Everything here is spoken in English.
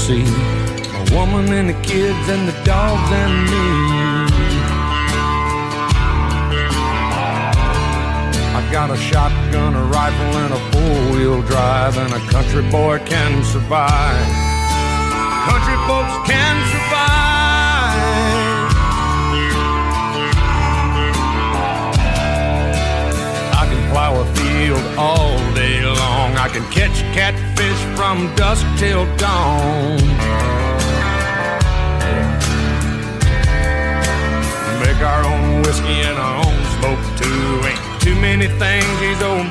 see a woman and the kids and the dogs and me. I got a shotgun, a rifle, and a four-wheel drive, and a country boy can survive. Country folks can survive. I can plow a field all day long. I can catch catfish from dusk till dawn. Make our own whiskey and our own smoke too. Ain't too many things these old